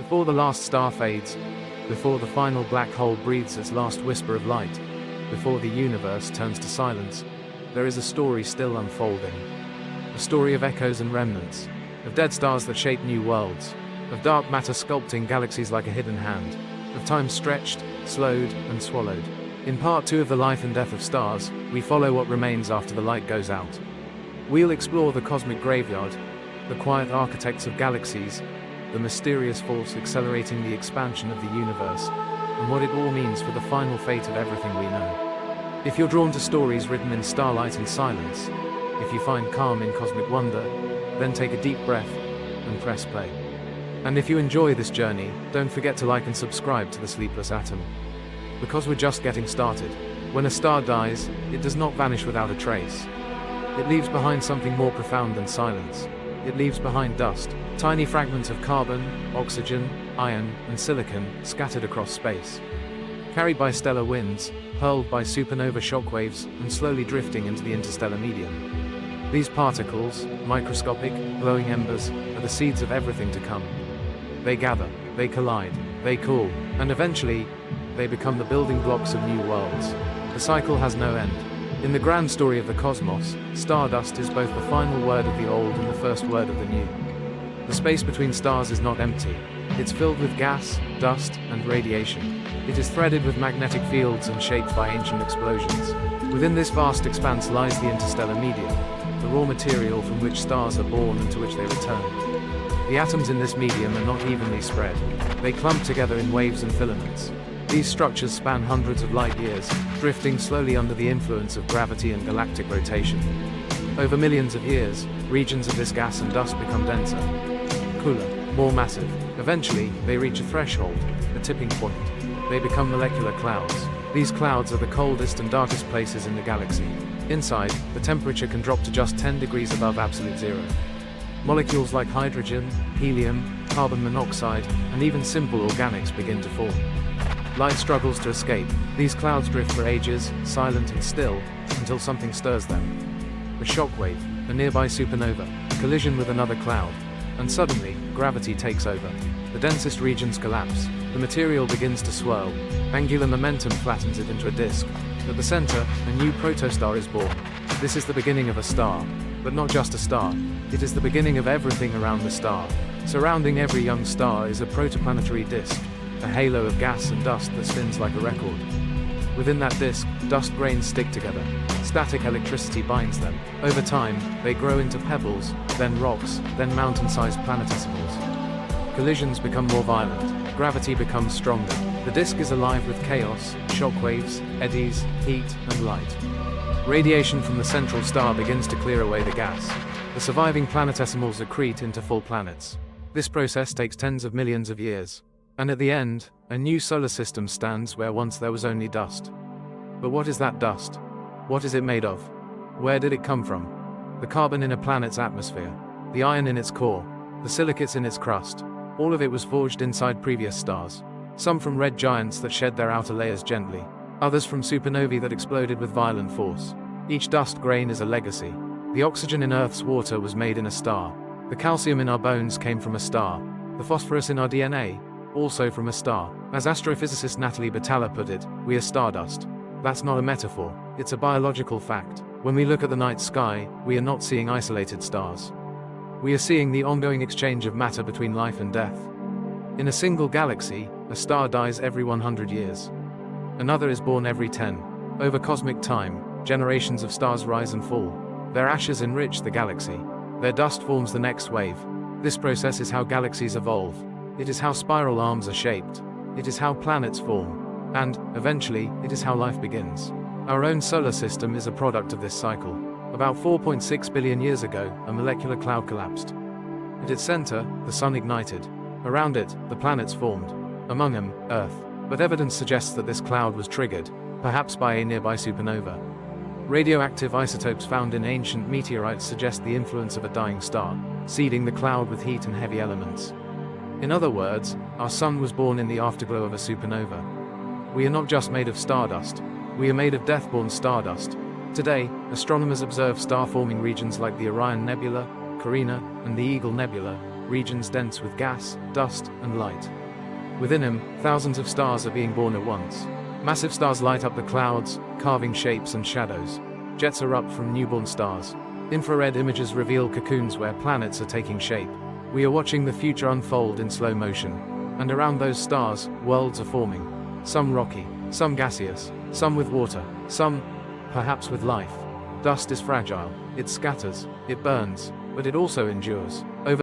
Before the last star fades, before the final black hole breathes its last whisper of light, before the universe turns to silence, there is a story still unfolding. A story of echoes and remnants, of dead stars that shape new worlds, of dark matter sculpting galaxies like a hidden hand, of time stretched, slowed, and swallowed. In part 2 of The Life and Death of Stars, we follow what remains after the light goes out. We'll explore the cosmic graveyard, the quiet architects of galaxies, the mysterious force accelerating the expansion of the universe, and what it all means for the final fate of everything we know. If you're drawn to stories written in starlight and silence, if you find calm in cosmic wonder, then take a deep breath and press play. And if you enjoy this journey, don't forget to like and subscribe to the Sleepless Atom. Because we're just getting started. When a star dies, it does not vanish without a trace. It leaves behind something more profound than silence. It leaves behind dust, tiny fragments of carbon, oxygen, iron, and silicon scattered across space. Carried by stellar winds, hurled by supernova shockwaves, and slowly drifting into the interstellar medium. These particles, microscopic, glowing embers, are the seeds of everything to come. They gather, they collide, they cool, and eventually, they become the building blocks of new worlds. The cycle has no end. In the grand story of the cosmos, stardust is both the final word of the old and the first word of the new. The space between stars is not empty. It's filled with gas, dust, and radiation. It is threaded with magnetic fields and shaped by ancient explosions. Within this vast expanse lies the interstellar medium, the raw material from which stars are born and to which they return. The atoms in this medium are not evenly spread. They clump together in waves and filaments. These structures span hundreds of light years, drifting slowly under the influence of gravity and galactic rotation. Over millions of years, regions of this gas and dust become denser, cooler, more massive. Eventually, they reach a threshold, a tipping point. They become molecular clouds. These clouds are the coldest and darkest places in the galaxy. Inside, the temperature can drop to just 10 degrees above absolute zero. Molecules like hydrogen, helium, carbon monoxide, and even simple organics begin to form. Light struggles to escape. These clouds drift for ages, silent and still, until something stirs them. A shockwave, a nearby supernova, a collision with another cloud, and suddenly, gravity takes over. The densest regions collapse. The material begins to swirl. Angular momentum flattens it into a disk. At the center, a new protostar is born. This is the beginning of a star. But not just a star. It is the beginning of everything around the star. Surrounding every young star is a protoplanetary disk, a halo of gas and dust that spins like a record. Within that disk, dust grains stick together. Static electricity binds them. Over time, they grow into pebbles, then rocks, then mountain-sized planetesimals. Collisions become more violent. Gravity becomes stronger. The disk is alive with chaos, shockwaves, eddies, heat, and light. Radiation from the central star begins to clear away the gas. The surviving planetesimals accrete into full planets. This process takes tens of millions of years. And at the end, a new solar system stands where once there was only dust. But what is that dust? What is it made of? Where did it come from? The carbon in a planet's atmosphere, the iron in its core, the silicates in its crust, all of it was forged inside previous stars. Some from red giants that shed their outer layers gently, others from supernovae that exploded with violent force. Each dust grain is a legacy. The oxygen in Earth's water was made in a star. The calcium in our bones came from a star. The phosphorus in our DNA, also from a star. As astrophysicist Natalie Batalla put it, we are stardust. That's not a metaphor, it's a biological fact. When we look at the night sky, we are not seeing isolated stars. We are seeing the ongoing exchange of matter between life and death. In a single galaxy, a star dies every 100 years. Another is born every 10. Over cosmic time, generations of stars rise and fall. Their ashes enrich the galaxy. Their dust forms the next wave. This process is how galaxies evolve. It is how spiral arms are shaped. It is how planets form. And, eventually, it is how life begins. Our own solar system is a product of this cycle. About 4.6 billion years ago, a molecular cloud collapsed. At its center, the sun ignited. Around it, the planets formed. Among them, Earth. But evidence suggests that this cloud was triggered, perhaps by a nearby supernova. Radioactive isotopes found in ancient meteorites suggest the influence of a dying star, seeding the cloud with heat and heavy elements. In other words, our sun was born in the afterglow of a supernova. We are not just made of stardust, we are made of death-born stardust. Today, astronomers observe star-forming regions like the Orion Nebula, Carina, and the Eagle Nebula, regions dense with gas, dust, and light. Within him, thousands of stars are being born at once. Massive stars light up the clouds, carving shapes and shadows. Jets erupt from newborn stars. Infrared images reveal cocoons where planets are taking shape. We are watching the future unfold in slow motion. And around those stars, worlds are forming. Some rocky, some gaseous, some with water, some, perhaps with life. Dust is fragile, it scatters, it burns, but it also endures. Over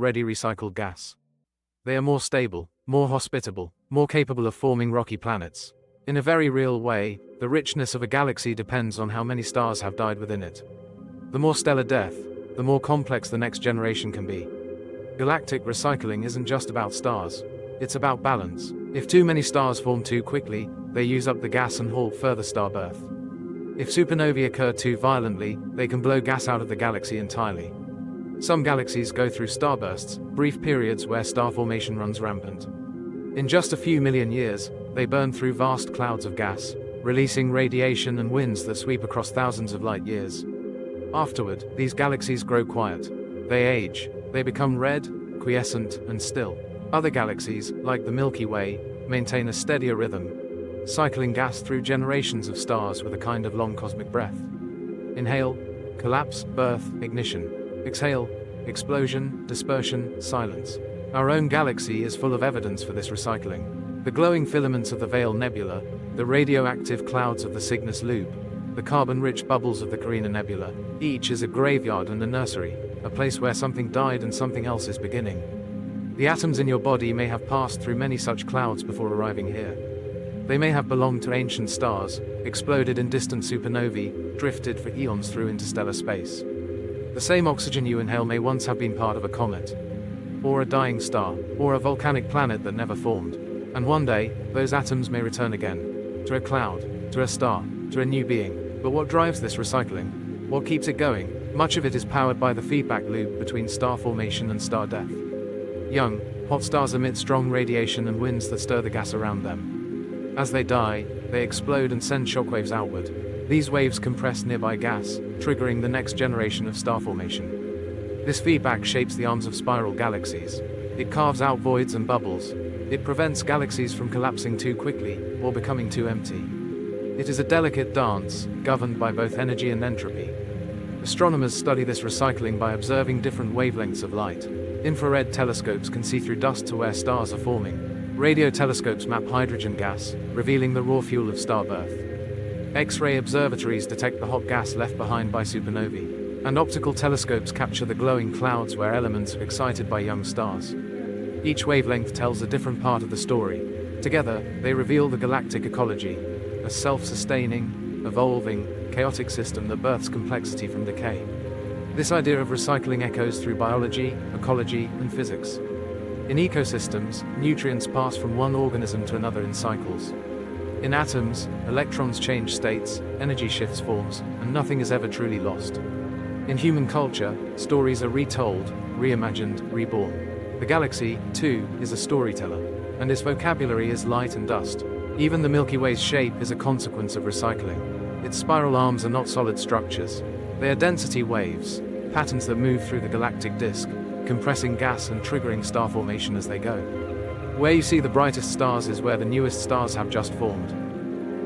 already recycled gas. They are more stable, more hospitable, more capable of forming rocky planets. In a very real way, the richness of a galaxy depends on how many stars have died within it. The more stellar death, the more complex the next generation can be. Galactic recycling isn't just about stars, it's about balance. If too many stars form too quickly, they use up the gas and halt further star birth. If supernovae occur too violently, they can blow gas out of the galaxy entirely. Some galaxies go through starbursts, brief periods where star formation runs rampant. In just a few million years, they burn through vast clouds of gas, releasing radiation and winds that sweep across thousands of light years. Afterward, these galaxies grow quiet. They age, they become red, quiescent, and still. Other galaxies, like the Milky Way, maintain a steadier rhythm, cycling gas through generations of stars with a kind of long cosmic breath. Inhale, collapse, birth, ignition. Exhale, explosion, dispersion, silence. Our own galaxy is full of evidence for this recycling. The glowing filaments of the Veil Nebula, the radioactive clouds of the Cygnus Loop, the carbon-rich bubbles of the Carina Nebula, each is a graveyard and a nursery, a place where something died and something else is beginning. The atoms in your body may have passed through many such clouds before arriving here. They may have belonged to ancient stars, exploded in distant supernovae, drifted for eons through interstellar space. The same oxygen you inhale may once have been part of a comet. or a dying star, or a volcanic planet that never formed. And one day, those atoms may return again. To a cloud, to a star, to a new being. But what drives this recycling? What keeps it going? Much of it is powered by the feedback loop between star formation and star death. Young, hot stars emit strong radiation and winds that stir the gas around them. As they die, they explode and send shockwaves outward. These waves compress nearby gas, triggering the next generation of star formation. This feedback shapes the arms of spiral galaxies. It carves out voids and bubbles. It prevents galaxies from collapsing too quickly, or becoming too empty. It is a delicate dance, governed by both energy and entropy. Astronomers study this recycling by observing different wavelengths of light. Infrared telescopes can see through dust to where stars are forming. Radio telescopes map hydrogen gas, revealing the raw fuel of star birth. X-ray observatories detect the hot gas left behind by supernovae. And optical telescopes capture the glowing clouds where elements are excited by young stars. Each wavelength tells a different part of the story. Together, they reveal the galactic ecology, a self-sustaining, evolving, chaotic system that births complexity from decay. This idea of recycling echoes through biology, ecology, and physics. In ecosystems, nutrients pass from one organism to another in cycles. In atoms, electrons change states, energy shifts forms, and nothing is ever truly lost. In human culture, stories are retold, reimagined, reborn. The galaxy, too, is a storyteller, and its vocabulary is light and dust. Even the Milky Way's shape is a consequence of recycling. Its spiral arms are not solid structures. They are density waves, patterns that move through the galactic disk, compressing gas and triggering star formation as they go. Where you see the brightest stars is where the newest stars have just formed.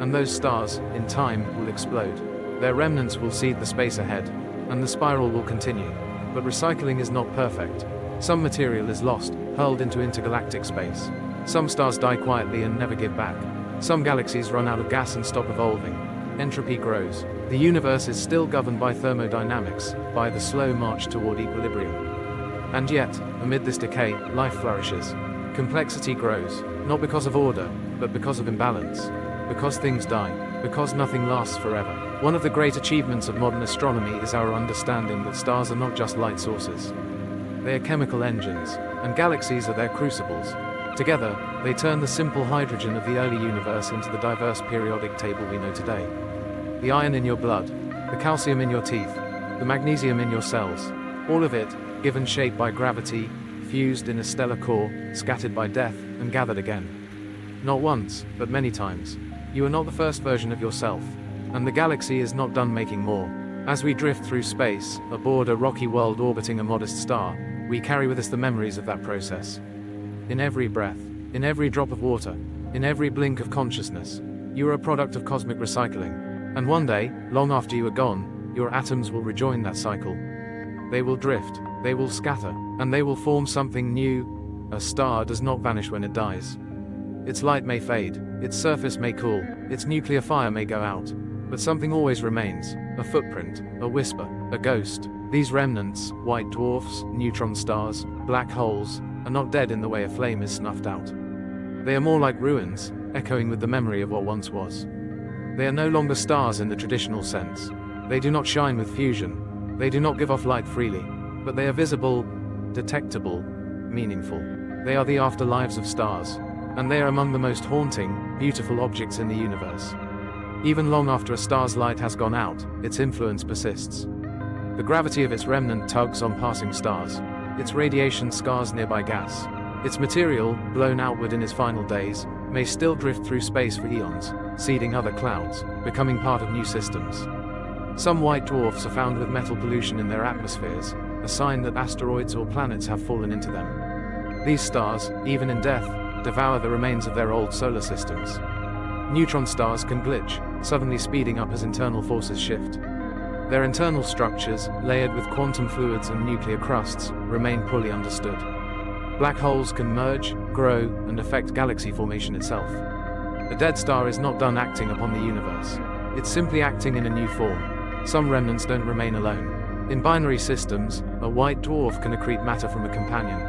And those stars, in time, will explode. Their remnants will seed the space ahead, and the spiral will continue. But recycling is not perfect. Some material is lost, hurled into intergalactic space. Some stars die quietly and never give back. Some galaxies run out of gas and stop evolving. Entropy grows. The universe is still governed by thermodynamics, by the slow march toward equilibrium. And yet, amid this decay, life flourishes. Complexity grows, not because of order, but because of imbalance. Because things die. Because nothing lasts forever. One of the great achievements of modern astronomy is our understanding that stars are not just light sources. They are chemical engines, and galaxies are their crucibles. Together, they turn the simple hydrogen of the early universe into the diverse periodic table we know today. The iron in your blood, the calcium in your teeth, the magnesium in your cells, all of it, given shape by gravity, fused in a stellar core, scattered by death, and gathered again. Not once, but many times. You are not the first version of yourself, and the galaxy is not done making more. As we drift through space, aboard a rocky world orbiting a modest star, we carry with us the memories of that process. In every breath, in every drop of water, in every blink of consciousness, you are a product of cosmic recycling. And one day, long after you are gone, your atoms will rejoin that cycle. They will drift, they will scatter, and they will form something new. A star does not vanish when it dies. Its light may fade, its surface may cool, its nuclear fire may go out, but something always remains, a footprint, a whisper, a ghost. These remnants, white dwarfs, neutron stars, black holes, are not dead in the way a flame is snuffed out. They are more like ruins, echoing with the memory of what once was. They are no longer stars in the traditional sense. They do not shine with fusion. They do not give off light freely, but they are visible, detectable, meaningful. They are the afterlives of stars, and they are among the most haunting, beautiful objects in the universe. Even long after a star's light has gone out, its influence persists. The gravity of its remnant tugs on passing stars. Its radiation scars nearby gas. Its material, blown outward in its final days, may still drift through space for eons, seeding other clouds, becoming part of new systems. Some white dwarfs are found with metal pollution in their atmospheres, a sign that asteroids or planets have fallen into them. These stars, even in death, devour the remains of their old solar systems. Neutron stars can glitch, suddenly speeding up as internal forces shift. Their internal structures, layered with quantum fluids and nuclear crusts, remain poorly understood. Black holes can merge, grow, and affect galaxy formation itself. A dead star is not done acting upon the universe. It's simply acting in a new form. Some remnants don't remain alone. In binary systems, a white dwarf can accrete matter from a companion.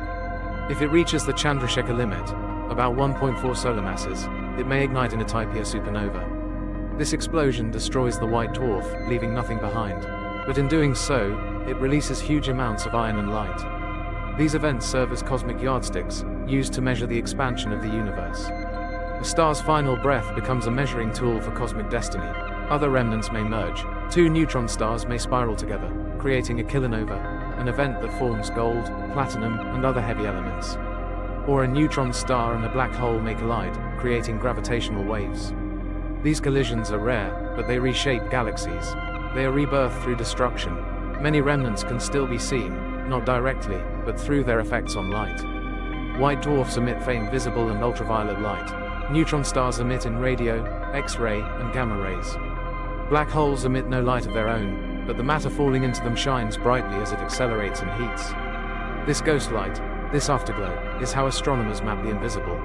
If it reaches the Chandrasekhar limit, about 1.4 solar masses, it may ignite in a Type Ia supernova. This explosion destroys the white dwarf, leaving nothing behind. But in doing so, it releases huge amounts of iron and light. These events serve as cosmic yardsticks, used to measure the expansion of the universe. A star's final breath becomes a measuring tool for cosmic destiny. Other remnants may merge. Two neutron stars may spiral together, creating a kilonova, an event that forms gold, platinum, and other heavy elements. Or a neutron star and a black hole may collide, creating gravitational waves. These collisions are rare, but they reshape galaxies. They are rebirthed through destruction. Many remnants can still be seen, not directly, but through their effects on light. White dwarfs emit faint visible and ultraviolet light. Neutron stars emit in radio, X-ray, and gamma rays. Black holes emit no light of their own, but the matter falling into them shines brightly as it accelerates and heats. This ghost light, this afterglow, is how astronomers map the invisible.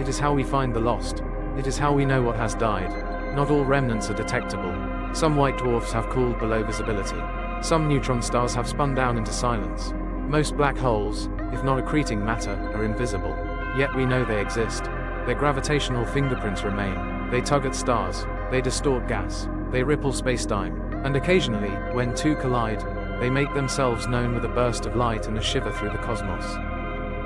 It is how we find the lost. It is how we know what has died. Not all remnants are detectable. Some white dwarfs have cooled below visibility. Some neutron stars have spun down into silence. Most black holes, if not accreting matter, are invisible. Yet we know they exist. Their gravitational fingerprints remain. They tug at stars. They distort gas. They ripple spacetime. And occasionally, when two collide, they make themselves known with a burst of light and a shiver through the cosmos.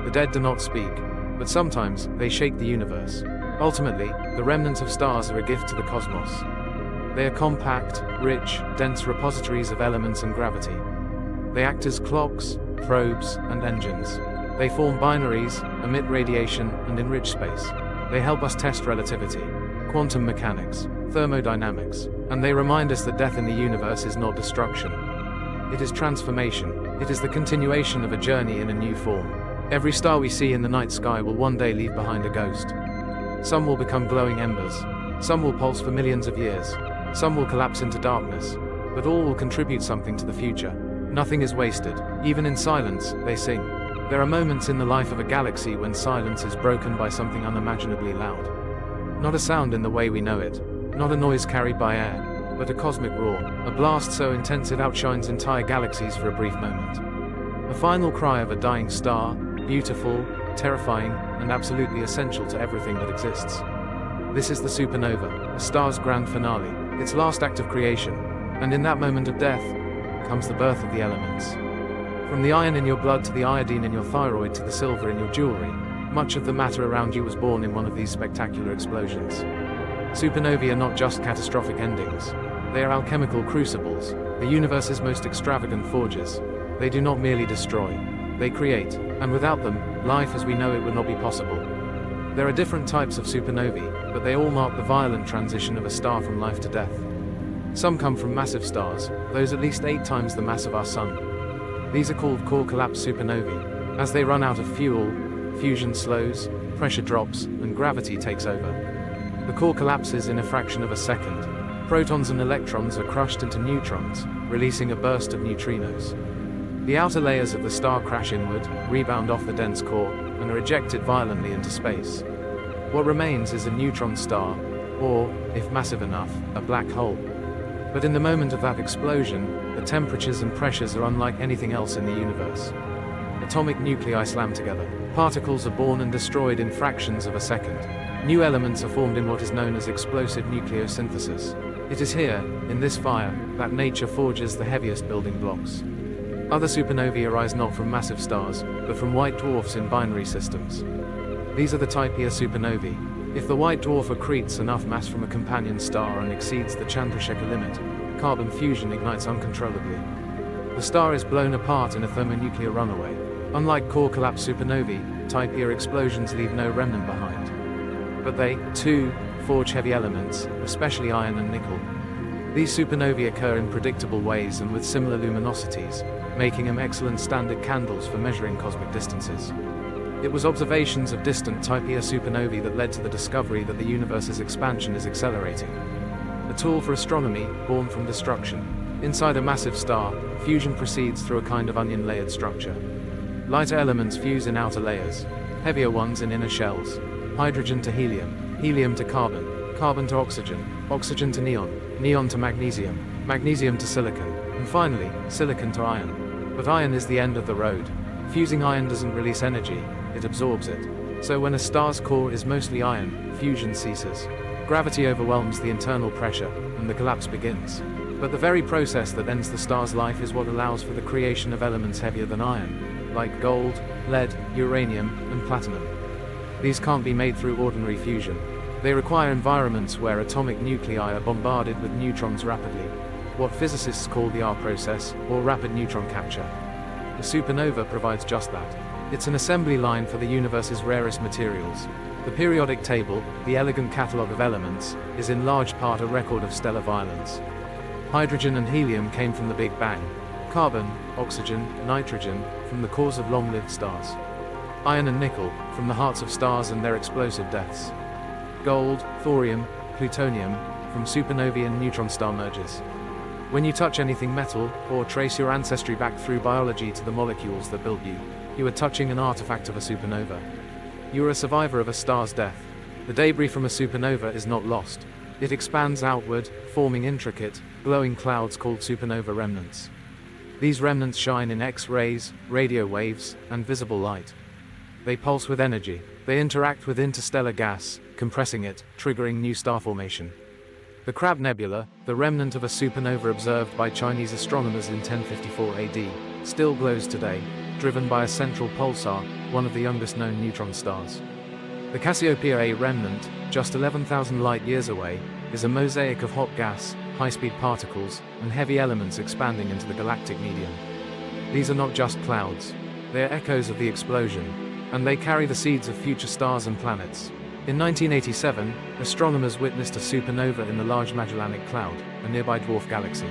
The dead do not speak, but sometimes they shake the universe. Ultimately, the remnants of stars are a gift to the cosmos. They are compact, rich, dense repositories of elements and gravity. They act as clocks, probes, and engines. They form binaries, emit radiation, and enrich space. They help us test relativity, quantum mechanics, thermodynamics, and they remind us that death in the universe is not destruction. It is transformation. It is the continuation of a journey in a new form. Every star we see in the night sky will one day leave behind a ghost. Some will become glowing embers. Some will pulse for millions of years. Some will collapse into darkness. But all will contribute something to the future. Nothing is wasted. Even in silence, they sing. There are moments in the life of a galaxy when silence is broken by something unimaginably loud. Not a sound in the way we know it. Not a noise carried by air, but a cosmic roar. A blast so intense it outshines entire galaxies for a brief moment. The final cry of a dying star, beautiful, terrifying, and absolutely essential to everything that exists. This is the supernova, a star's grand finale, its last act of creation, and in that moment of death, comes the birth of the elements. From the iron in your blood to the iodine in your thyroid to the silver in your jewelry, much of the matter around you was born in one of these spectacular explosions. Supernovae are not just catastrophic endings. They are alchemical crucibles, the universe's most extravagant forges. They do not merely destroy, they create, and without them, life as we know it would not be possible. There are different types of supernovae, but they all mark the violent transition of a star from life to death. Some come from massive stars, those at least 8 times the mass of our Sun. These are called core collapse supernovae. As they run out of fuel, fusion slows, pressure drops, and gravity takes over. The core collapses in a fraction of a second. Protons and electrons are crushed into neutrons, releasing a burst of neutrinos. The outer layers of the star crash inward, rebound off the dense core, and are ejected violently into space. What remains is a neutron star, or, if massive enough, a black hole. But in the moment of that explosion, the temperatures and pressures are unlike anything else in the universe. Atomic nuclei slam together. Particles are born and destroyed in fractions of a second. New elements are formed in what is known as explosive nucleosynthesis. It is here, in this fire, that nature forges the heaviest building blocks. Other supernovae arise not from massive stars, but from white dwarfs in binary systems. These are the type Ia supernovae. If the white dwarf accretes enough mass from a companion star and exceeds the Chandrasekhar limit, carbon fusion ignites uncontrollably. The star is blown apart in a thermonuclear runaway. Unlike core collapse supernovae, type Ia explosions leave no remnant behind. But they, too, forge heavy elements, especially iron and nickel. These supernovae occur in predictable ways and with similar luminosities, making them excellent standard candles for measuring cosmic distances. It was observations of distant type Ia supernovae that led to the discovery that the universe's expansion is accelerating. A tool for astronomy, born from destruction. Inside a massive star, fusion proceeds through a kind of onion-layered structure. Lighter elements fuse in outer layers, heavier ones in inner shells. Hydrogen to helium, helium to carbon, carbon to oxygen, oxygen to neon, neon to magnesium, magnesium to silicon, and finally, silicon to iron. But iron is the end of the road. Fusing iron doesn't release energy, it absorbs it. So when a star's core is mostly iron, fusion ceases. Gravity overwhelms the internal pressure, and the collapse begins. But the very process that ends the star's life is what allows for the creation of elements heavier than iron. like gold, lead, uranium, and platinum. These can't be made through ordinary fusion. They require environments where atomic nuclei are bombarded with neutrons rapidly, what physicists call the R process, or rapid neutron capture. A supernova provides just that. It's an assembly line for the universe's rarest materials. The periodic table, the elegant catalogue of elements, is in large part a record of stellar violence. Hydrogen and helium came from the Big Bang. Carbon, oxygen, nitrogen, from the cores of long-lived stars. Iron and nickel, from the hearts of stars and their explosive deaths. Gold, thorium, plutonium, from supernovae and neutron star mergers. When you touch anything metal, or trace your ancestry back through biology to the molecules that built you, you are touching an artifact of a supernova. You are a survivor of a star's death. The debris from a supernova is not lost. It expands outward, forming intricate, glowing clouds called supernova remnants. These remnants shine in X-rays, radio waves, and visible light. They pulse with energy. They interact with interstellar gas, compressing it, triggering new star formation. The Crab Nebula, the remnant of a supernova observed by Chinese astronomers in 1054 AD, still glows today, driven by a central pulsar, one of the youngest known neutron stars. The Cassiopeia A remnant, just 11,000 light-years away, is a mosaic of hot gas, high-speed particles, and heavy elements expanding into the galactic medium. These are not just clouds. They are echoes of the explosion, and they carry the seeds of future stars and planets. In 1987, astronomers witnessed a supernova in the Large Magellanic Cloud, a nearby dwarf galaxy.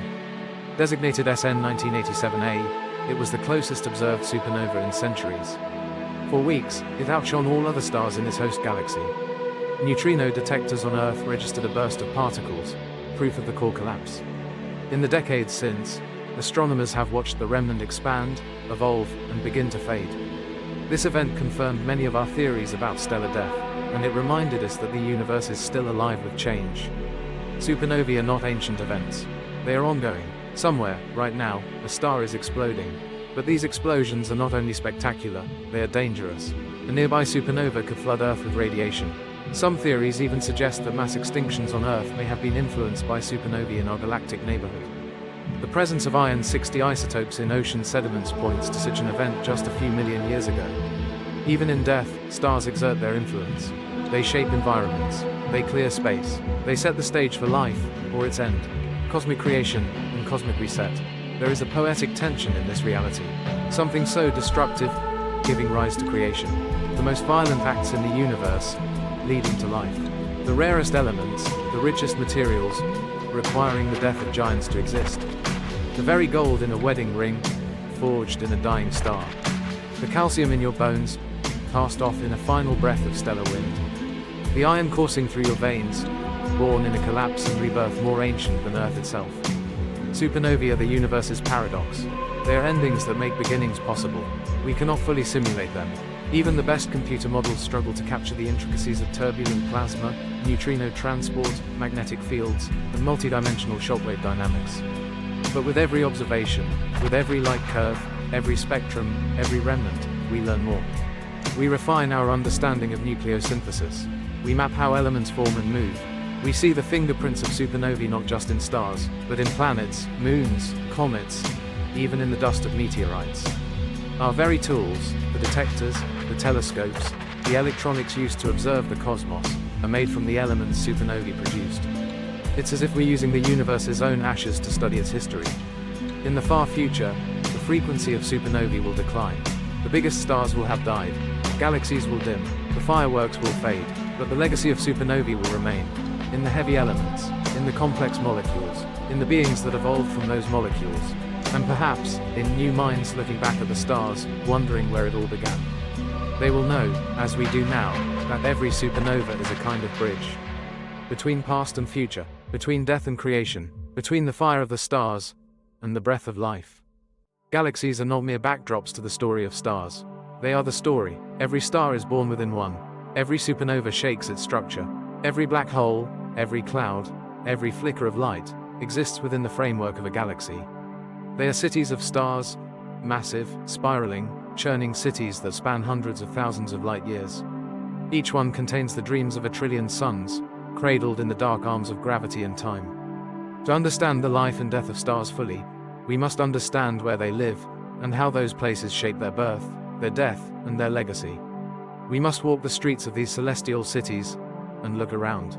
Designated SN 1987A, it was the closest observed supernova in centuries. For weeks, it outshone all other stars in its host galaxy. Neutrino detectors on Earth registered a burst of particles, proof of the core collapse. In the decades since, astronomers have watched the remnant expand, evolve, and begin to fade. This event confirmed many of our theories about stellar death, and it reminded us that the universe is still alive with change. Supernovae are not ancient events. They are ongoing. Somewhere, right now, a star is exploding. But these explosions are not only spectacular, they are dangerous. A nearby supernova could flood Earth with radiation. Some theories even suggest that mass extinctions on Earth may have been influenced by supernovae in our galactic neighborhood. The presence of iron-60 isotopes in ocean sediments points to such an event just a few million years ago. Even in death, stars exert their influence. They shape environments. They clear space. They set the stage for life, or its end. Cosmic creation and cosmic reset. There is a poetic tension in this reality. Something so destructive, giving rise to creation. The most violent acts in the universe, leading to life. The rarest elements, the richest materials, requiring the death of giants to exist. The very gold in a wedding ring, forged in a dying star. The calcium in your bones, cast off in a final breath of stellar wind. The iron coursing through your veins, born in a collapse and rebirth more ancient than Earth itself. Supernovae are the universe's paradox. They are endings that make beginnings possible. We cannot fully simulate them. Even the best computer models struggle to capture the intricacies of turbulent plasma, neutrino transport, magnetic fields, and multidimensional shockwave dynamics. But with every observation, with every light curve, every spectrum, every remnant, we learn more. We refine our understanding of nucleosynthesis. We map how elements form and move. We see the fingerprints of supernovae not just in stars, but in planets, moons, comets, even in the dust of meteorites. Our very tools, the detectors, the telescopes, the electronics used to observe the cosmos, are made from the elements supernovae produced. It's as if we're using the universe's own ashes to study its history. In the far future, the frequency of supernovae will decline. The biggest stars will have died. Galaxies will dim. The fireworks will fade. But the legacy of supernovae will remain. In the heavy elements, in the complex molecules, in the beings that evolved from those molecules, and perhaps, in new minds looking back at the stars, wondering where it all began. They will know, as we do now, that every supernova is a kind of bridge. Between past and future, between death and creation, between the fire of the stars, and the breath of life. Galaxies are not mere backdrops to the story of stars. They are the story. Every star is born within one. Every supernova shakes its structure. Every black hole, every cloud, every flicker of light, exists within the framework of a galaxy. They are cities of stars, massive, spiraling, churning cities that span hundreds of thousands of light years. Each one contains the dreams of a trillion suns, cradled in the dark arms of gravity and time. To understand the life and death of stars fully, we must understand where they live, and how those places shape their birth, their death, and their legacy. We must walk the streets of these celestial cities and look around.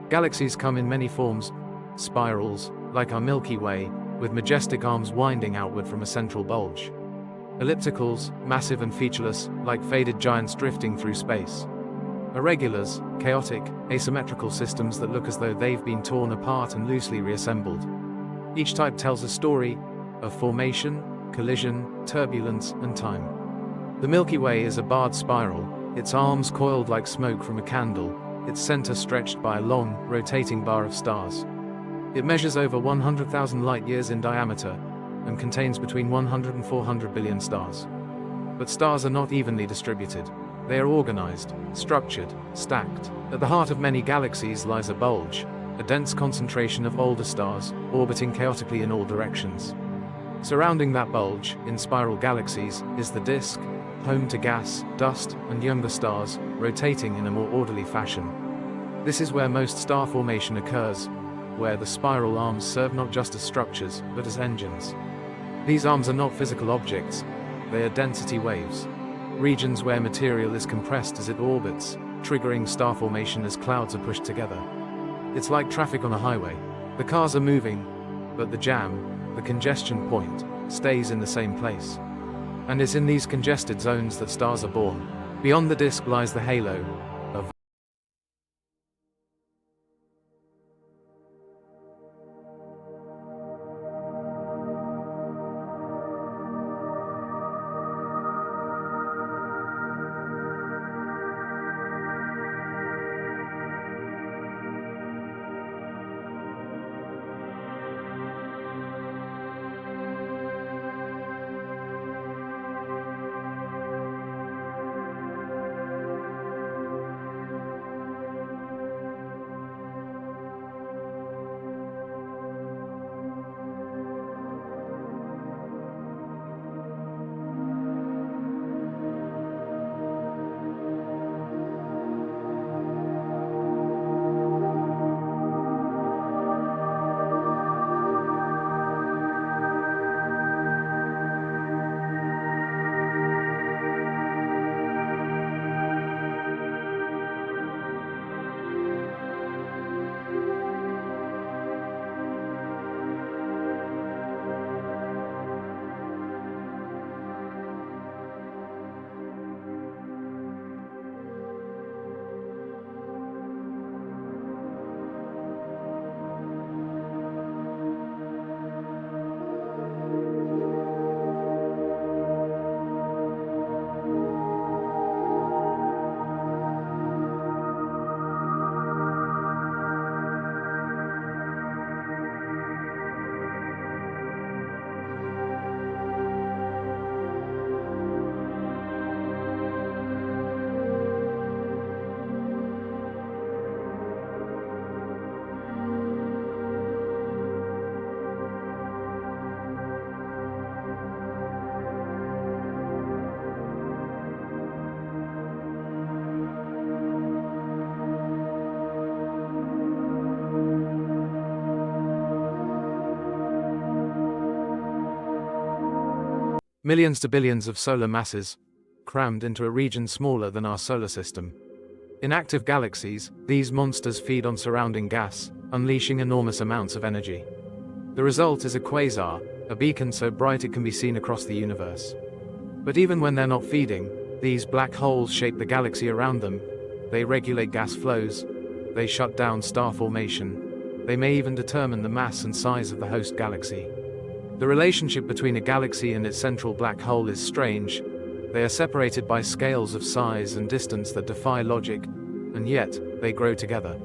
Galaxies come in many forms: spirals, like our Milky Way, with majestic arms winding outward from a central bulge. Ellipticals, massive and featureless, like faded giants drifting through space. Irregulars, chaotic, asymmetrical systems that look as though they've been torn apart and loosely reassembled. Each type tells a story of formation, collision, turbulence, and time. The Milky Way is a barred spiral, its arms coiled like smoke from a candle, its center stretched by a long, rotating bar of stars. It measures over 100,000 light-years in diameter and contains between 100 and 400 billion stars. But stars are not evenly distributed. They are organized, structured, stacked. At the heart of many galaxies lies a bulge, a dense concentration of older stars, orbiting chaotically in all directions. Surrounding that bulge, in spiral galaxies, is the disk, home to gas, dust, and younger stars, rotating in a more orderly fashion. This is where most star formation occurs, where the spiral arms serve not just as structures, but as engines. These arms are not physical objects, they are density waves. Regions where material is compressed as it orbits, triggering star formation as clouds are pushed together. It's like traffic on a highway. The cars are moving, but the jam, the congestion point, stays in the same place. And it's in these congested zones that stars are born. Beyond the disk lies the halo of millions to billions of solar masses, crammed into a region smaller than our solar system. In active galaxies, these monsters feed on surrounding gas, unleashing enormous amounts of energy. The result is a quasar, a beacon so bright it can be seen across the universe. But even when they're not feeding, these black holes shape the galaxy around them. They regulate gas flows, they shut down star formation, they may even determine the mass and size of the host galaxy. The relationship between a galaxy and its central black hole is strange. They are separated by scales of size and distance that defy logic, and yet, they grow together.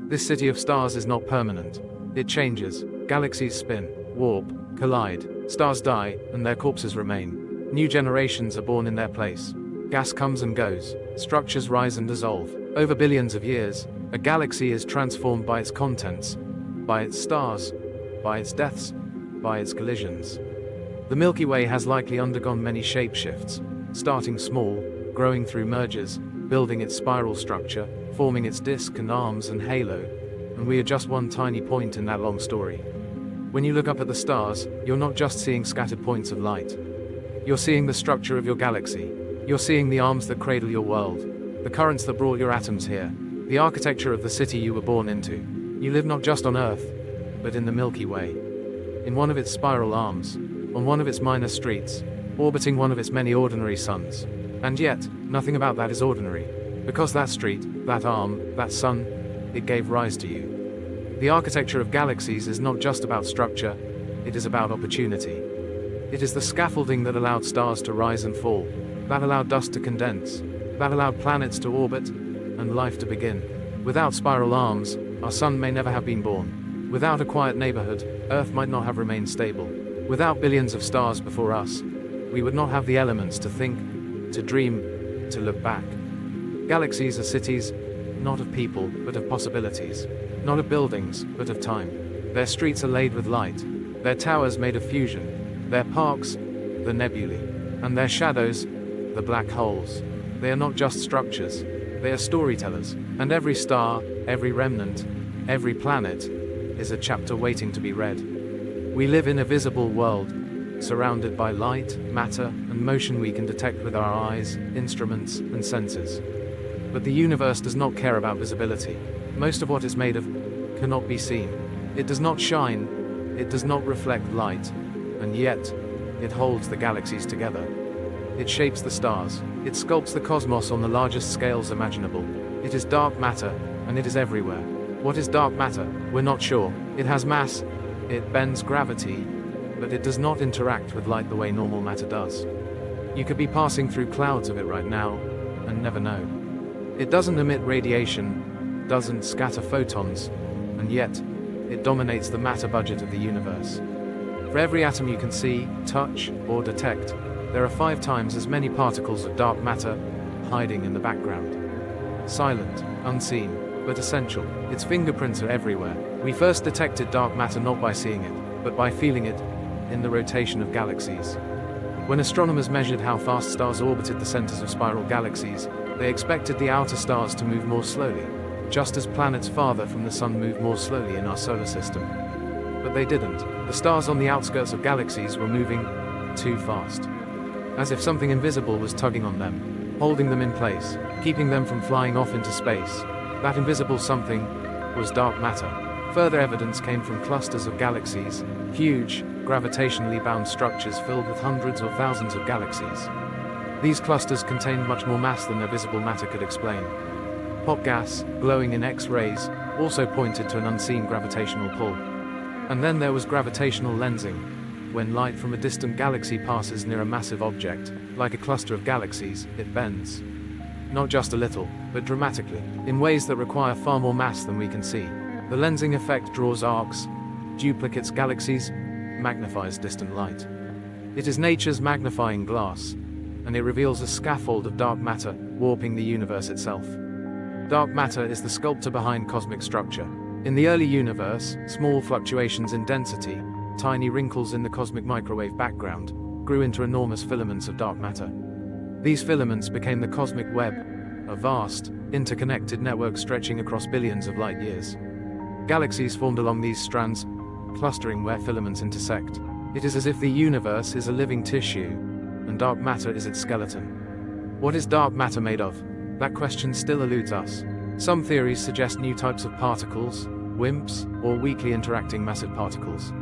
This city of stars is not permanent. It changes, galaxies spin, warp, collide, stars die, and their corpses remain. New generations are born in their place. Gas comes and goes, structures rise and dissolve. Over billions of years, a galaxy is transformed by its contents, by its stars, by its deaths, by its collisions. The Milky Way has likely undergone many shapeshifts, starting small, growing through mergers, building its spiral structure, forming its disk and arms and halo, and we are just one tiny point in that long story. When you look up at the stars, you're not just seeing scattered points of light. You're seeing the structure of your galaxy. You're seeing the arms that cradle your world, the currents that brought your atoms here, the architecture of the city you were born into. You live not just on Earth, but in the Milky Way. In one of its spiral arms, on one of its minor streets, orbiting one of its many ordinary suns. And yet, nothing about that is ordinary. Because that street, that arm, that sun, it gave rise to you. The architecture of galaxies is not just about structure, it is about opportunity. It is the scaffolding that allowed stars to rise and fall, that allowed dust to condense, that allowed planets to orbit, and life to begin. Without spiral arms, our sun may never have been born. Without a quiet neighborhood, Earth might not have remained stable. Without billions of stars before us, we would not have the elements to think, to dream, to look back. Galaxies are cities, not of people, but of possibilities. Not of buildings, but of time. Their streets are laid with light, their towers made of fusion, their parks, the nebulae, and their shadows, the black holes. They are not just structures, they are storytellers, and every star, every remnant, every planet, is a chapter waiting to be read. We live in a visible world, surrounded by light, matter, and motion we can detect with our eyes, instruments, and senses. But the universe does not care about visibility. Most of what it's made of cannot be seen. It does not shine, it does not reflect light, and yet, it holds the galaxies together. It shapes the stars, it sculpts the cosmos on the largest scales imaginable. It is dark matter, and it is everywhere. What is dark matter? We're not sure. It has mass, it bends gravity, but it does not interact with light the way normal matter does. You could be passing through clouds of it right now, and never know. It doesn't emit radiation, doesn't scatter photons, and yet, it dominates the matter budget of the universe. For every atom you can see, touch, or detect, there are 5 times as many particles of dark matter hiding in the background. Silent, unseen, but essential. Its fingerprints are everywhere. We first detected dark matter not by seeing it, but by feeling it in the rotation of galaxies. When astronomers measured how fast stars orbited the centers of spiral galaxies, they expected the outer stars to move more slowly, just as planets farther from the sun move more slowly in our solar system. But they didn't. The stars on the outskirts of galaxies were moving too fast. As if something invisible was tugging on them, holding them in place, keeping them from flying off into space. That invisible something was dark matter. Further evidence came from clusters of galaxies, huge, gravitationally bound structures filled with hundreds or thousands of galaxies. These clusters contained much more mass than their visible matter could explain. Hot gas, glowing in X-rays, also pointed to an unseen gravitational pull. And then there was gravitational lensing. When light from a distant galaxy passes near a massive object, like a cluster of galaxies, it bends. Not just a little, but dramatically, in ways that require far more mass than we can see. The lensing effect draws arcs, duplicates galaxies, magnifies distant light. It is nature's magnifying glass, and it reveals a scaffold of dark matter, warping the universe itself. Dark matter is the sculptor behind cosmic structure. In the early universe, small fluctuations in density, tiny wrinkles in the cosmic microwave background, grew into enormous filaments of dark matter. These filaments became the cosmic web, a vast, interconnected network stretching across billions of light years. Galaxies formed along these strands, clustering where filaments intersect. It is as if the universe is a living tissue, and dark matter is its skeleton. What is dark matter made of? That question still eludes us. Some theories suggest new types of particles, WIMPs, or weakly interacting massive particles.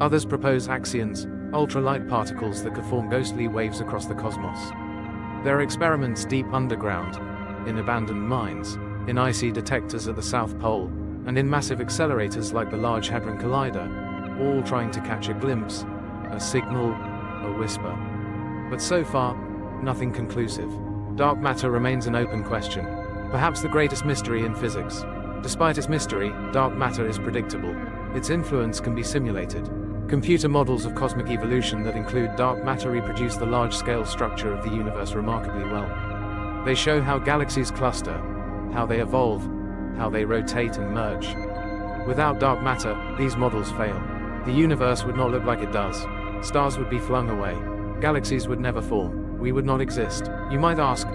Others propose axions, ultralight particles that could form ghostly waves across the cosmos. There are experiments deep underground, in abandoned mines, in icy detectors at the South Pole, and in massive accelerators like the Large Hadron Collider, all trying to catch a glimpse, a signal, a whisper. But so far, nothing conclusive. Dark matter remains an open question, perhaps the greatest mystery in physics. Despite its mystery, dark matter is predictable. Its influence can be simulated. Computer models of cosmic evolution that include dark matter reproduce the large-scale structure of the universe remarkably well. They show how galaxies cluster, how they evolve, how they rotate and merge. Without dark matter, these models fail. The universe would not look like it does. Stars would be flung away. Galaxies would never form. We would not exist. You might ask,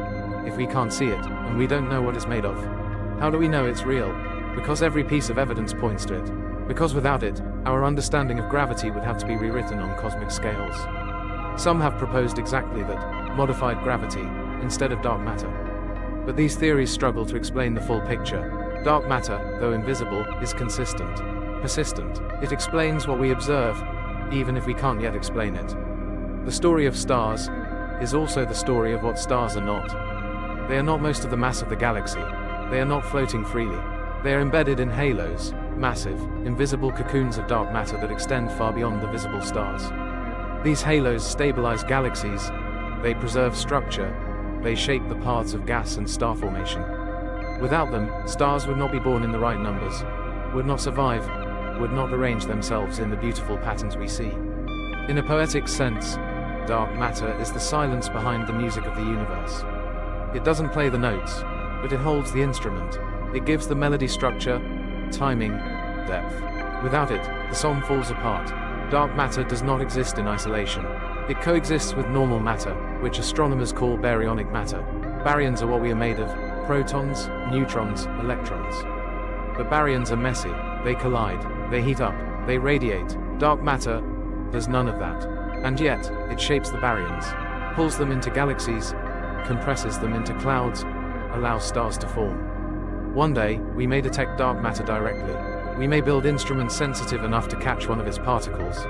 if we can't see it, and we don't know what it's made of, how do we know it's real? Because every piece of evidence points to it. Because without it, our understanding of gravity would have to be rewritten on cosmic scales. Some have proposed exactly that, modified gravity, instead of dark matter. But these theories struggle to explain the full picture. Dark matter, though invisible, is consistent, persistent. It explains what we observe, even if we can't yet explain it. The story of stars is also the story of what stars are not. They are not most of the mass of the galaxy. They are not floating freely. They are embedded in halos, massive, invisible cocoons of dark matter that extend far beyond the visible stars. These halos stabilize galaxies, they preserve structure, they shape the paths of gas and star formation. Without them, stars would not be born in the right numbers, would not survive, would not arrange themselves in the beautiful patterns we see. In a poetic sense, dark matter is the silence behind the music of the universe. It doesn't play the notes, but it holds the instrument. It gives the melody structure, timing, depth. Without it, the song falls apart. Dark matter does not exist in isolation. It coexists with normal matter, which astronomers call baryonic matter. Baryons are what we are made of: protons, neutrons, electrons. But baryons are messy. They collide, they heat up, they radiate. Dark matter does none of that. And yet, it shapes the baryons, pulls them into galaxies, compresses them into clouds, allows stars to form. One day, we may detect dark matter directly. We may build instruments sensitive enough to catch one of its particles.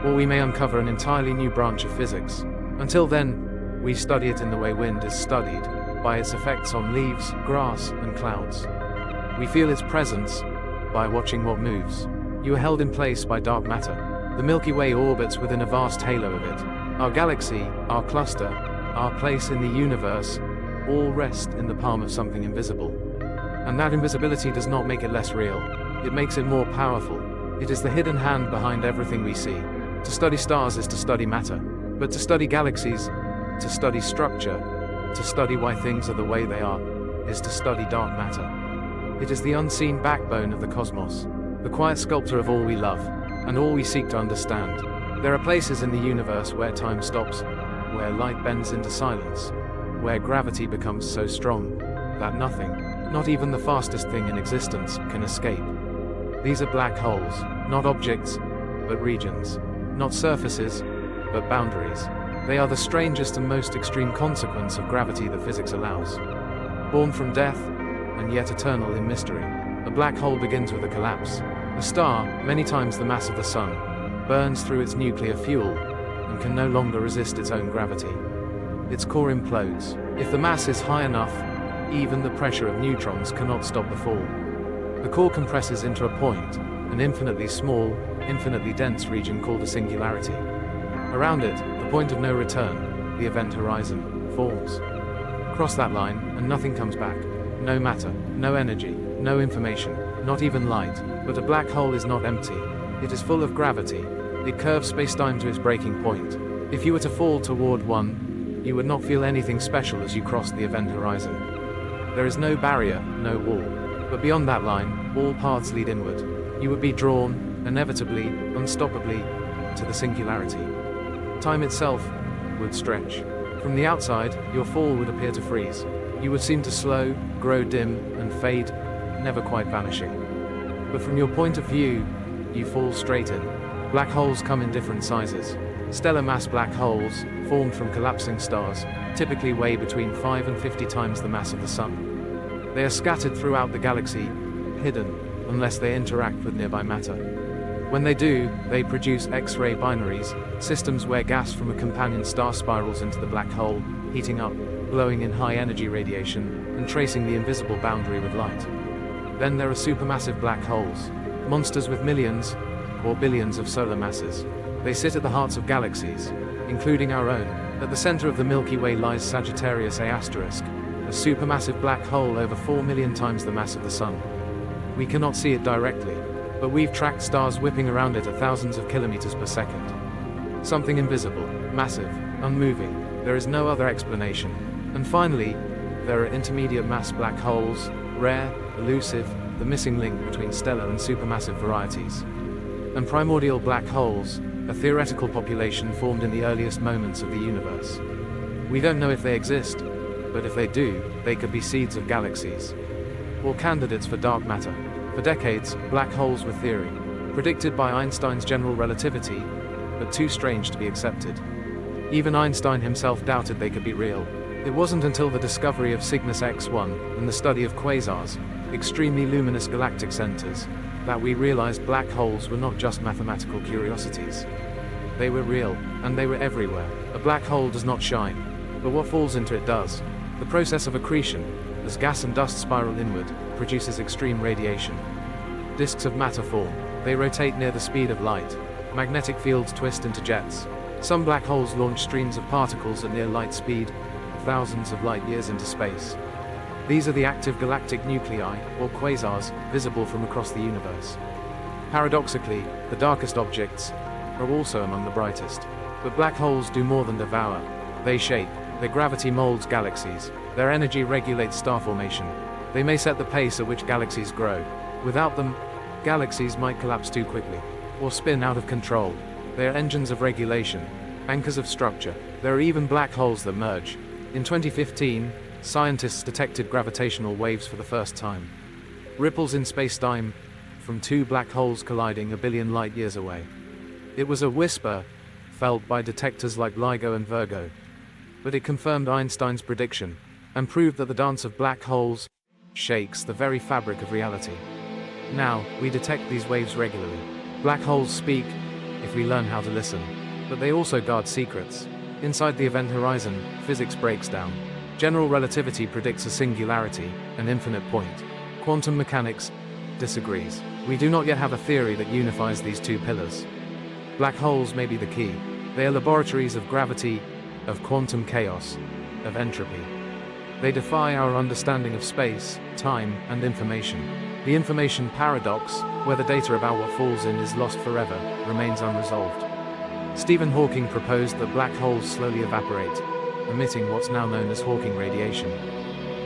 Or we may uncover an entirely new branch of physics. Until then, we study it in the way wind is studied, by its effects on leaves, grass, and clouds. We feel its presence by watching what moves. You are held in place by dark matter. The Milky Way orbits within a vast halo of it. Our galaxy, our cluster, our place in the universe, all rest in the palm of something invisible. And that invisibility does not make it less real. It makes it more powerful. It is the hidden hand behind everything we see. To study stars is to study matter. But to study galaxies, to study structure, to study why things are the way they are, is to study dark matter. It is the unseen backbone of the cosmos, the quiet sculptor of all we love, and all we seek to understand. There are places in the universe where time stops, where light bends into silence, where gravity becomes so strong that nothing, not even the fastest thing in existence, can escape. These are black holes, not objects, but regions. Not surfaces, but boundaries. They are the strangest and most extreme consequence of gravity that physics allows. Born from death, and yet eternal in mystery. A black hole begins with a collapse. A star, many times the mass of the sun, burns through its nuclear fuel, and can no longer resist its own gravity. Its core implodes. If the mass is high enough, even the pressure of neutrons cannot stop the fall. The core compresses into a point, an infinitely small, infinitely dense region called a singularity. Around it, the point of no return, the event horizon, forms. Cross that line, and nothing comes back. No matter, no energy, no information, not even light. But a black hole is not empty. It is full of gravity. It curves spacetime to its breaking point. If you were to fall toward one, you would not feel anything special as you crossed the event horizon. There is no barrier, no wall. But beyond that line, all paths lead inward. You would be drawn, inevitably, unstoppably, to the singularity. Time itself would stretch. From the outside, your fall would appear to freeze. You would seem to slow, grow dim, and fade, never quite vanishing. But from your point of view, you fall straight in. Black holes come in different sizes. Stellar mass black holes, formed from collapsing stars, typically weigh between 5 and 50 times the mass of the Sun. They are scattered throughout the galaxy, hidden, unless they interact with nearby matter. When they do, they produce X-ray binaries, systems where gas from a companion star spirals into the black hole, heating up, glowing in high-energy radiation, and tracing the invisible boundary with light. Then there are supermassive black holes, monsters with millions, or billions of solar masses. They sit at the hearts of galaxies, including our own. At the center of the Milky Way lies Sagittarius A*, a supermassive black hole over 4 million times the mass of the Sun. We cannot see it directly, but we've tracked stars whipping around it at thousands of kilometers per second. Something invisible, massive, unmoving. There is no other explanation. And finally, there are intermediate mass black holes, rare, elusive, the missing link between stellar and supermassive varieties. And primordial black holes, a theoretical population formed in the earliest moments of the universe. We don't know if they exist, but if they do, they could be seeds of galaxies. Or candidates for dark matter. For decades, black holes were theory, predicted by Einstein's general relativity, but too strange to be accepted. Even Einstein himself doubted they could be real. It wasn't until the discovery of Cygnus X1 and the study of quasars, extremely luminous galactic centers, that we realized black holes were not just mathematical curiosities. They were real, and they were everywhere. A black hole does not shine, but what falls into it does. The process of accretion, as gas and dust spiral inward, produces extreme radiation. Disks of matter form. They rotate near the speed of light. Magnetic fields twist into jets. Some black holes launch streams of particles at near light speed, thousands of light years into space. These are the active galactic nuclei, or quasars, visible from across the universe. Paradoxically, the darkest objects are also among the brightest. But black holes do more than devour. They shape. Their gravity molds galaxies. Their energy regulates star formation. They may set the pace at which galaxies grow. Without them, galaxies might collapse too quickly, or spin out of control. They are engines of regulation, anchors of structure. There are even black holes that merge. In 2015, scientists detected gravitational waves for the first time. Ripples in spacetime, from two black holes colliding a billion light years away. It was a whisper, felt by detectors like LIGO and Virgo. But it confirmed Einstein's prediction, and proved that the dance of black holes shakes the very fabric of reality. Now, we detect these waves regularly. Black holes speak, if we learn how to listen. But they also guard secrets. Inside the event horizon, physics breaks down. General relativity predicts a singularity, an infinite point. Quantum mechanics disagrees. We do not yet have a theory that unifies these two pillars. Black holes may be the key. They are laboratories of gravity, of quantum chaos, of entropy. They defy our understanding of space, time, and information. The information paradox, where the data about what falls in is lost forever, remains unresolved. Stephen Hawking proposed that black holes slowly evaporate, emitting what's now known as Hawking radiation.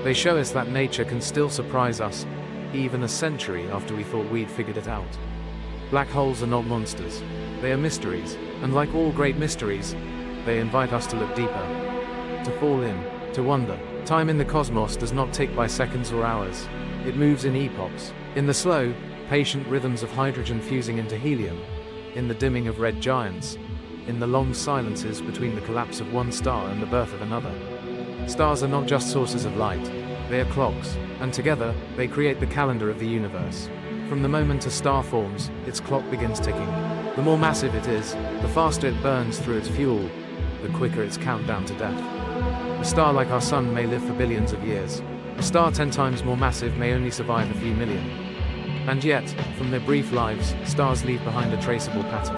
They show us that nature can still surprise us, even a century after we thought we'd figured it out. Black holes are not monsters. They are mysteries, and like all great mysteries, they invite us to look deeper, to fall in, to wonder. Time in the cosmos does not tick by seconds or hours. It moves in epochs, in the slow, patient rhythms of hydrogen fusing into helium, in the dimming of red giants, in the long silences between the collapse of one star and the birth of another. Stars are not just sources of light, they are clocks, and together, they create the calendar of the universe. From the moment a star forms, its clock begins ticking. The more massive it is, the faster it burns through its fuel, the quicker its countdown to death. A star like our sun may live for billions of years. A star 10 times more massive may only survive a few million. And yet, from their brief lives, stars leave behind a traceable pattern.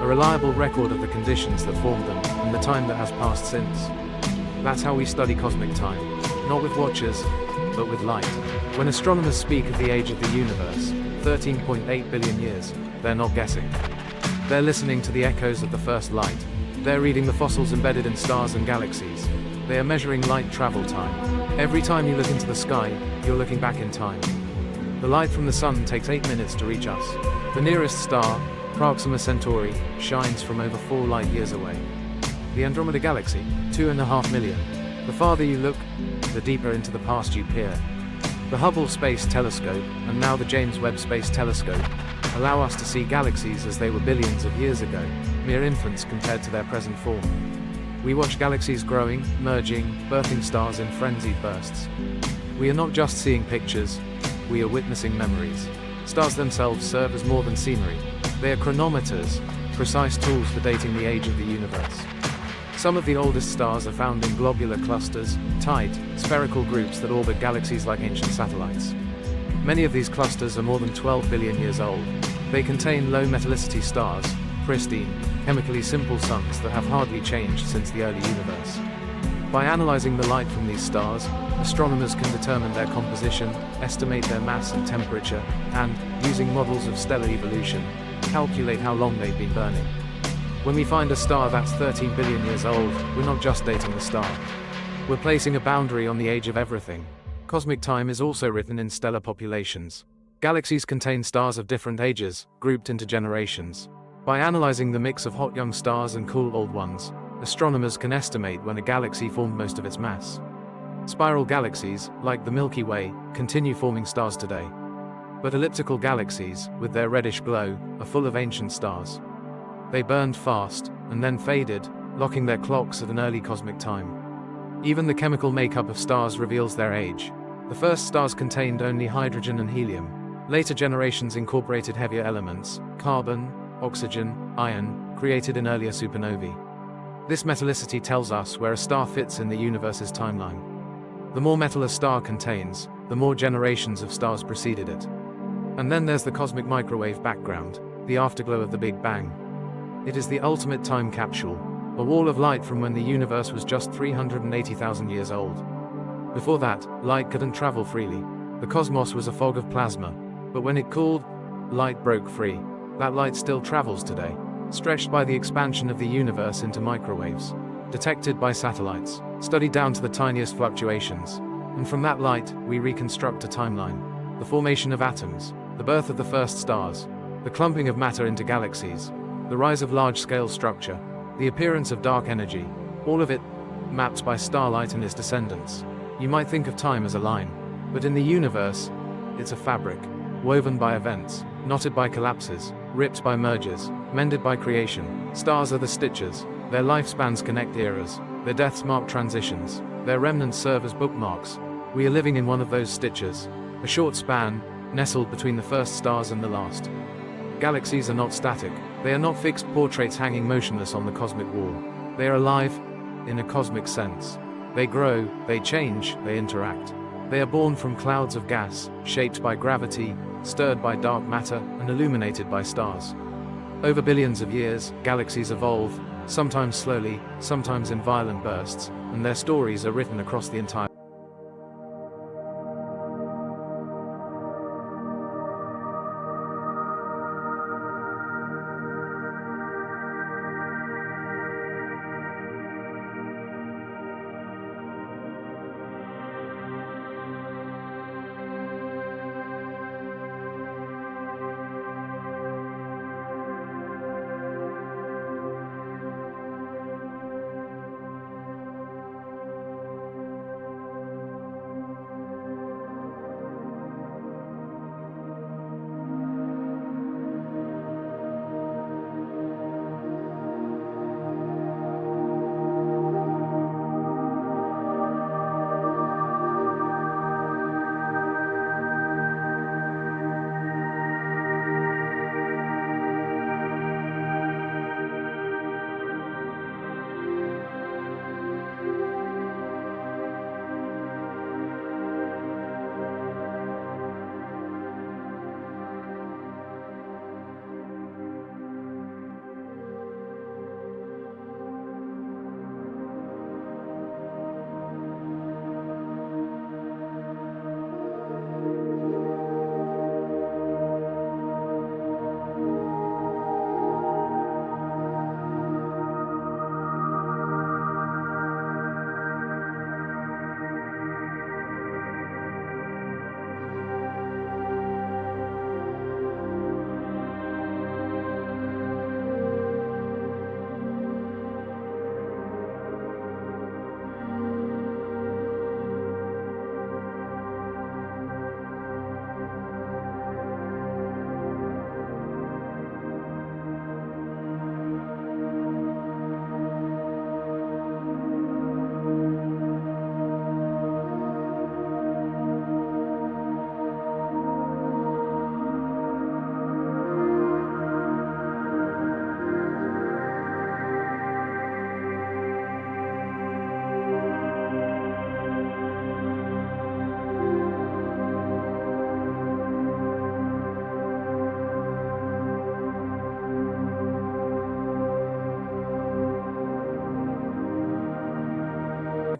A reliable record of the conditions that formed them, and the time that has passed since. That's how we study cosmic time. Not with watches, but with light. When astronomers speak of the age of the universe, 13.8 billion years, they're not guessing. They're listening to the echoes of the first light. They're reading the fossils embedded in stars and galaxies. They are measuring light travel time. Every time you look into the sky, you're looking back in time. The light from the sun takes 8 minutes to reach us. The nearest star, Proxima Centauri, shines from over 4 light years away. The Andromeda Galaxy, 2.5 million. The farther you look, the deeper into the past you peer. The Hubble Space Telescope, and now the James Webb Space Telescope, allow us to see galaxies as they were billions of years ago, mere infants compared to their present form. We watch galaxies growing, merging, birthing stars in frenzied bursts. We are not just seeing pictures, we are witnessing memories. Stars themselves serve as more than scenery. They are chronometers, precise tools for dating the age of the universe. Some of the oldest stars are found in globular clusters, tight, spherical groups that orbit galaxies like ancient satellites. Many of these clusters are more than 12 billion years old. They contain low metallicity stars, pristine, chemically simple suns that have hardly changed since the early universe. By analyzing the light from these stars, astronomers can determine their composition, estimate their mass and temperature, and, using models of stellar evolution, calculate how long they've been burning. When we find a star that's 13 billion years old, we're not just dating the star. We're placing a boundary on the age of everything. Cosmic time is also written in stellar populations. Galaxies contain stars of different ages, grouped into generations. By analyzing the mix of hot young stars and cool old ones, astronomers can estimate when a galaxy formed most of its mass. Spiral galaxies, like the Milky Way, continue forming stars today. But elliptical galaxies, with their reddish glow, are full of ancient stars. They burned fast, and then faded, locking their clocks at an early cosmic time. Even the chemical makeup of stars reveals their age. The first stars contained only hydrogen and helium. Later generations incorporated heavier elements, carbon, oxygen, iron, created in earlier supernovae. This metallicity tells us where a star fits in the universe's timeline. The more metal a star contains, the more generations of stars preceded it. And then there's the cosmic microwave background, the afterglow of the Big Bang. It is the ultimate time capsule, a wall of light from when the universe was just 380,000 years old. Before that, light couldn't travel freely. The cosmos was a fog of plasma. But when it cooled, light broke free. That light still travels today, stretched by the expansion of the universe into microwaves, detected by satellites, studied down to the tiniest fluctuations. And from that light, we reconstruct a timeline. The formation of atoms, the birth of the first stars, the clumping of matter into galaxies, the rise of large-scale structure, the appearance of dark energy, all of it mapped by starlight and its descendants. You might think of time as a line, but in the universe, it's a fabric, woven by events, knotted by collapses, ripped by mergers, mended by creation. Stars are the stitches. Their lifespans connect eras, their deaths mark transitions, their remnants serve as bookmarks. We are living in one of those stitches, a short span, nestled between the first stars and the last. Galaxies are not static. They are not fixed portraits hanging motionless on the cosmic wall. They are alive, in a cosmic sense. They grow, they change, they interact. They are born from clouds of gas, shaped by gravity, stirred by dark matter, and illuminated by stars. Over billions of years, galaxies evolve, sometimes slowly, sometimes in violent bursts, and their stories are written across the entire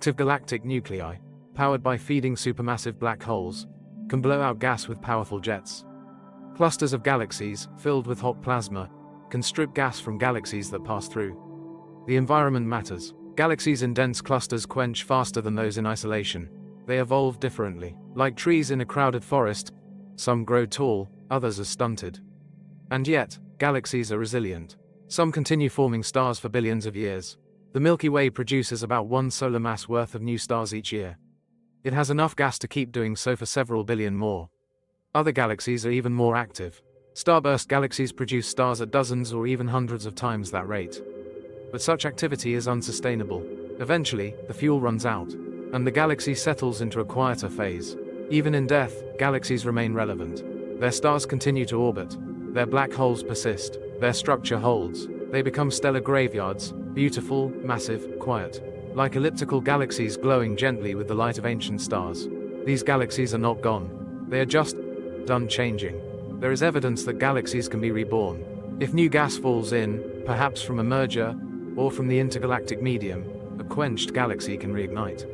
active galactic nuclei, powered by feeding supermassive black holes, can blow out gas with powerful jets. Clusters of galaxies, filled with hot plasma, can strip gas from galaxies that pass through. The environment matters. Galaxies in dense clusters quench faster than those in isolation. They evolve differently. Like trees in a crowded forest, some grow tall, others are stunted. And yet, galaxies are resilient. Some continue forming stars for billions of years. The Milky Way produces about 1 solar mass worth of new stars each year. It has enough gas to keep doing so for several billion more. Other galaxies are even more active. Starburst galaxies produce stars at dozens or even hundreds of times that rate. But such activity is unsustainable. Eventually, the fuel runs out, and the galaxy settles into a quieter phase. Even in death, galaxies remain relevant. Their stars continue to orbit. Their black holes persist. Their structure holds. They become stellar graveyards, beautiful, massive, quiet. Like elliptical galaxies glowing gently with the light of ancient stars. These galaxies are not gone. They are just done changing. There is evidence that galaxies can be reborn. If new gas falls in, perhaps from a merger, or from the intergalactic medium, a quenched galaxy can reignite.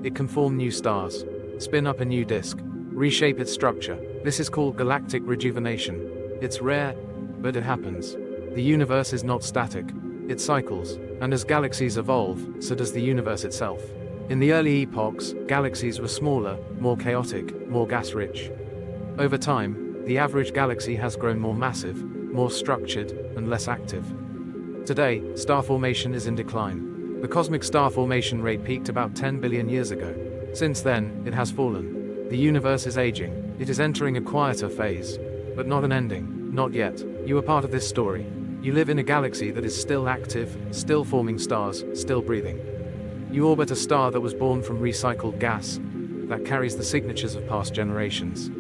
It can form new stars, spin up a new disk, reshape its structure. This is called galactic rejuvenation. It's rare, but it happens. The universe is not static. It cycles, and as galaxies evolve, so does the universe itself. In the early epochs, galaxies were smaller, more chaotic, more gas-rich. Over time, the average galaxy has grown more massive, more structured, and less active. Today, star formation is in decline. The cosmic star formation rate peaked about 10 billion years ago. Since then, it has fallen. The universe is aging. It is entering a quieter phase. But not an ending. Not yet. You are part of this story. You live in a galaxy that is still active, still forming stars, still breathing. You orbit a star that was born from recycled gas, that carries the signatures of past generations.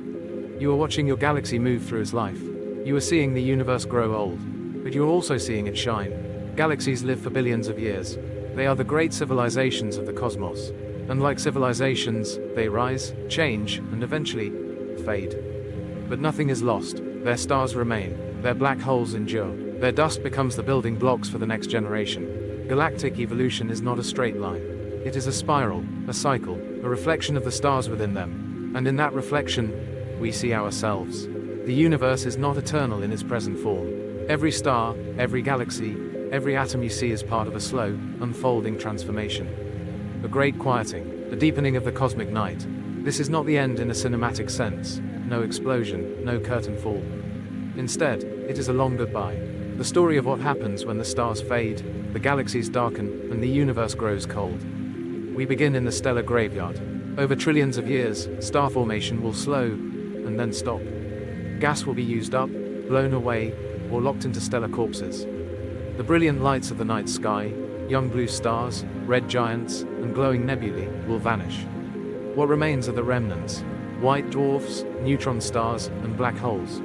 You are watching your galaxy move through its life. You are seeing the universe grow old. But you are also seeing it shine. Galaxies live for billions of years. They are the great civilizations of the cosmos. And like civilizations, they rise, change, and eventually fade. But nothing is lost. Their stars remain. Their black holes endure. Their dust becomes the building blocks for the next generation. Galactic evolution is not a straight line. It is a spiral, a cycle, a reflection of the stars within them. And in that reflection, we see ourselves. The universe is not eternal in its present form. Every star, every galaxy, every atom you see is part of a slow, unfolding transformation. A great quieting, a deepening of the cosmic night. This is not the end in a cinematic sense. No explosion, no curtain fall. Instead, it is a long goodbye. The story of what happens when the stars fade, the galaxies darken, and the universe grows cold. We begin in the stellar graveyard. Over trillions of years, star formation will slow, and then stop. Gas will be used up, blown away, or locked into stellar corpses. The brilliant lights of the night sky, young blue stars, red giants, and glowing nebulae, will vanish. What remains are the remnants: white dwarfs, neutron stars, and black holes.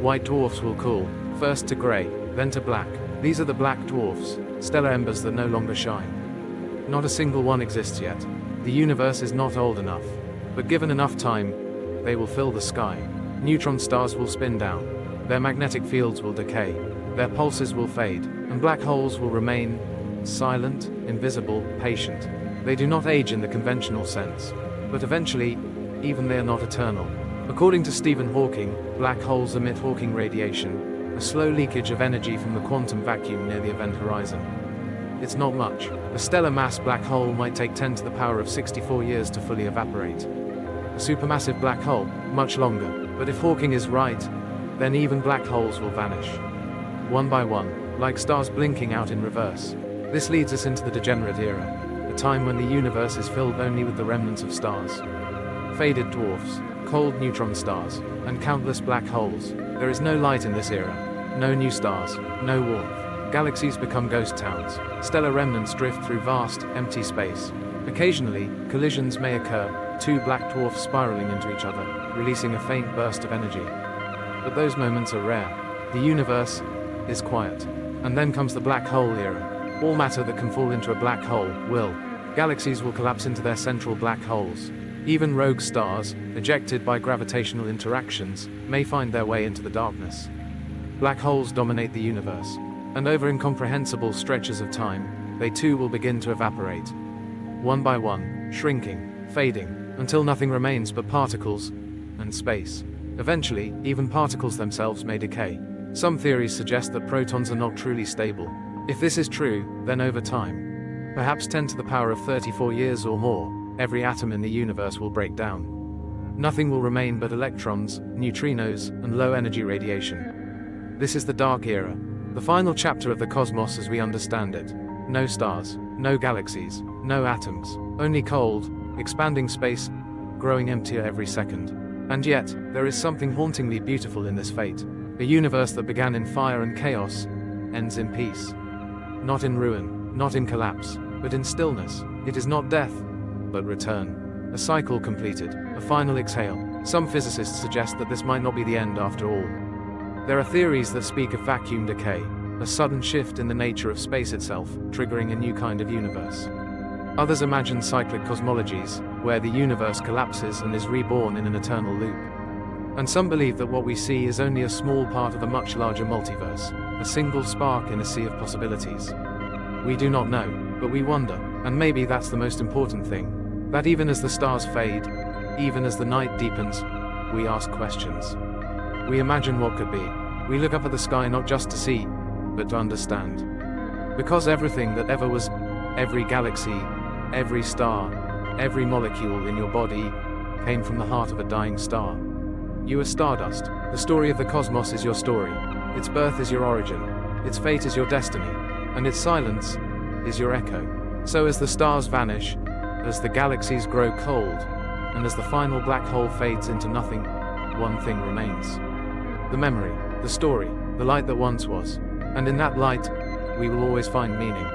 White dwarfs will cool, first to grey, then to black. These are the black dwarfs, stellar embers that no longer shine. Not a single one exists yet. The universe is not old enough. But given enough time, they will fill the sky. Neutron stars will spin down. Their magnetic fields will decay. Their pulses will fade, and black holes will remain silent, invisible, patient. They do not age in the conventional sense. But eventually, even they are not eternal. According to Stephen Hawking, black holes emit Hawking radiation, a slow leakage of energy from the quantum vacuum near the event horizon. It's not much. A stellar mass black hole might take 10 to the power of 64 years to fully evaporate. A supermassive black hole, much longer. But if Hawking is right, then even black holes will vanish. One by one, like stars blinking out in reverse. This leads us into the degenerate era, a time when the universe is filled only with the remnants of stars. Faded dwarfs, cold neutron stars, and countless black holes. There is no light in this era. No new stars, no warmth. Galaxies become ghost towns. Stellar remnants drift through vast, empty space. Occasionally, collisions may occur, two black dwarfs spiraling into each other, releasing a faint burst of energy. But those moments are rare. The universe is quiet. And then comes the black hole era. All matter that can fall into a black hole will. Galaxies will collapse into their central black holes. Even rogue stars, ejected by gravitational interactions, may find their way into the darkness. Black holes dominate the universe. And over incomprehensible stretches of time, they too will begin to evaporate. One by one, shrinking, fading, until nothing remains but particles and space. Eventually, even particles themselves may decay. Some theories suggest that protons are not truly stable. If this is true, then over time, perhaps 10 to the power of 34 years or more, every atom in the universe will break down. Nothing will remain but electrons, neutrinos, and low-energy radiation. This is the dark era, the final chapter of the cosmos as we understand it. No stars, no galaxies, no atoms, only cold, expanding space, growing emptier every second. And yet, there is something hauntingly beautiful in this fate. A universe that began in fire and chaos ends in peace. not in ruin, not in collapse, but in stillness. It is not death, but return. A cycle completed, a final exhale. Some physicists suggest that this might not be the end after all. There are theories that speak of vacuum decay, a sudden shift in the nature of space itself, triggering a new kind of universe. Others imagine cyclic cosmologies, where the universe collapses and is reborn in an eternal loop. And some believe that what we see is only a small part of a much larger multiverse, a single spark in a sea of possibilities. We do not know, but we wonder, and maybe that's the most important thing, that even as the stars fade, even as the night deepens, we ask questions. We imagine what could be. We look up at the sky not just to see, but to understand. Because everything that ever was, every galaxy, every star, every molecule in your body, came from the heart of a dying star. You are stardust. The story of the cosmos is your story. Its birth is your origin. Its fate is your destiny. And its silence is your echo. So as the stars vanish, as the galaxies grow cold, and as the final black hole fades into nothing, one thing remains. The memory, the story, the light that once was. And in that light, we will always find meaning.